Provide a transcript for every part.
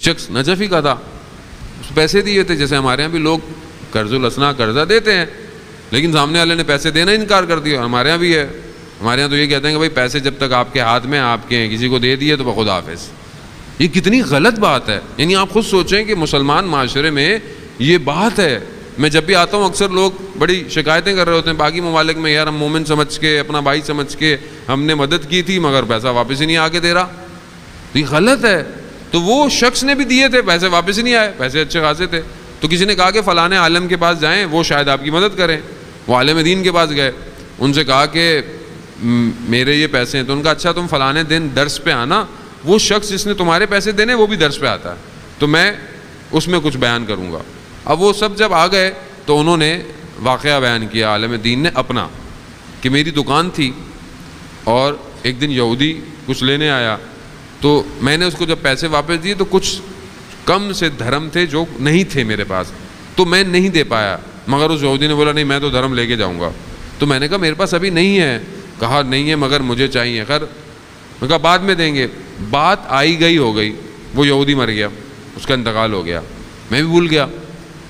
شخص نجفی کا تھا، اس پیسے دیے تھے، جیسے ہمارے ہاں بھی لوگ قرض الاسنا قرضہ دیتے ہیں، لیکن سامنے والے نے پیسے دینا انکار کر دیا. ہمارے ہاں بھی ہے، ہمارے ہاں تو یہ کہتے ہیں کہ بھائی پیسے جب تک آپ کے ہاتھ میں آپ کے ہیں، کسی کو دے دیے تو بخدا حافظ. یہ کتنی غلط بات ہے. یعنی آپ خود سوچیں کہ مسلمان معاشرے میں یہ بات ہے. میں جب بھی آتا ہوں اکثر لوگ بڑی شکایتیں کر رہے ہوتے ہیں باقی ممالک میں، یار ہم مومن سمجھ کے، اپنا بھائی سمجھ کے ہم نے مدد کی تھی مگر پیسہ واپس ہی نہیں آ کے دے رہا. تو یہ غلط ہے. تو وہ شخص نے بھی دیے تھے، پیسے واپس ہی نہیں آئے، پیسے اچھے خاصے تھے. تو کسی نے کہا کہ فلاں عالم کے پاس جائیں، وہ شاید آپ کی مدد کریں. وہ عالم دین کے پاس گئے، ان سے کہا کہ میرے یہ پیسے ہیں. تو ان کا اچھا تم فلاں دن درس پہ آنا، وہ شخص جس نے تمہارے پیسے دینے وہ بھی درس پہ آتا ہے، تو میں اس میں کچھ بیان کروں گا. اب وہ سب جب آ گئے تو انہوں نے واقعہ بیان کیا عالم دین نے اپنا، کہ میری دکان تھی اور ایک دن یہودی کچھ لینے آیا، تو میں نے اس کو جب پیسے واپس دیے تو کچھ کم سے دھرم تھے جو نہیں تھے میرے پاس، تو میں نہیں دے پایا. مگر اس یہودی نے بولا نہیں میں تو دھرم لے کے جاؤں گا. تو میں نے کہا میرے پاس ابھی نہیں ہے. کہا نہیں ہے مگر مجھے چاہیے. خیر میں کہا بعد میں دیں گے. بات آئی گئی ہو گئی، وہ یہودی مر گیا، اس کا انتقال ہو گیا. میں بھی بھول گیا.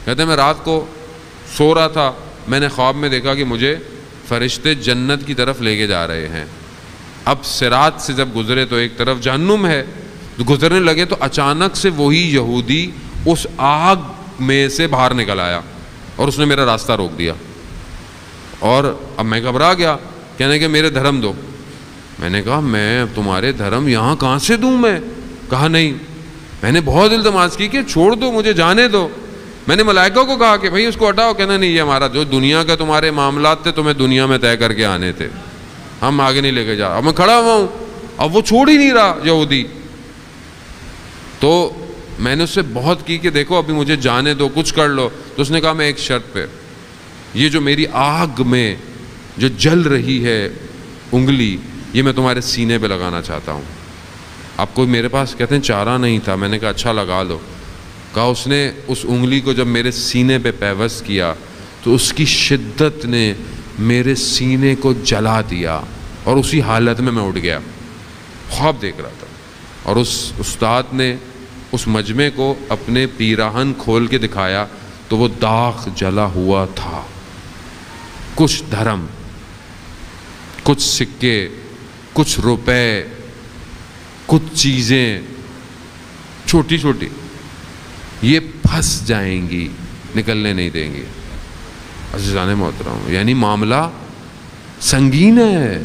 کہتے ہیں میں رات کو سو رہا تھا، میں نے خواب میں دیکھا کہ مجھے فرشتے جنت کی طرف لے کے جا رہے ہیں. اب صراط سے جب گزرے تو ایک طرف جہنم ہے، گزرنے لگے تو اچانک سے وہی یہودی اس آگ میں سے باہر نکل آیا اور اس نے میرا راستہ روک دیا. اور اب میں گھبرا گیا، کہنے کہ میرے دھرم دو. میں نے کہا میں تمہارے دھرم یہاں کہاں سے دوں میں؟ کہا نہیں. میں نے بہت التماس کی کہ چھوڑ دو مجھے جانے دو. میں نے ملائکہ کو کہا کہ بھائی اس کو ہٹاؤ. کہنا نہیں، یہ ہمارا جو دنیا کا تمہارے معاملات تھے تمہیں دنیا میں طے کر کے آنے تھے، ہم آگے نہیں لے کے جا. اب میں کھڑا ہوا ہوں، اب وہ چھوڑ ہی نہیں رہا یہودی. تو میں نے اس سے بہت کی کہ دیکھو ابھی مجھے جانے دو، کچھ کر لو. تو اس نے کہا میں ایک شرط پہ، یہ جو میری آگ میں جو جل رہی ہے انگلی، یہ میں تمہارے سینے پہ لگانا چاہتا ہوں. آپ کو میرے پاس کہتے ہیں چارہ نہیں تھا. میں نے کہا اچھا لگا لو. کہا اس نے اس انگلی کو جب میرے سینے پہ پیوست کیا تو اس کی شدت نے میرے سینے کو جلا دیا، اور اسی حالت میں اٹھ گیا. خواب دیکھ رہا تھا، اور اس استاد نے اس مجمع کو اپنے پیراہن کھول کے دکھایا تو وہ داغ جلا ہوا تھا. کچھ دھرم، کچھ سکے، کچھ روپے، کچھ چیزیں چھوٹی چھوٹی یہ پھنس جائیں گی، نکلنے نہیں دیں گی. عزیزان محترم، یعنی معاملہ سنگین ہے،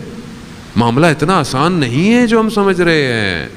معاملہ اتنا آسان نہیں ہے جو ہم سمجھ رہے ہیں.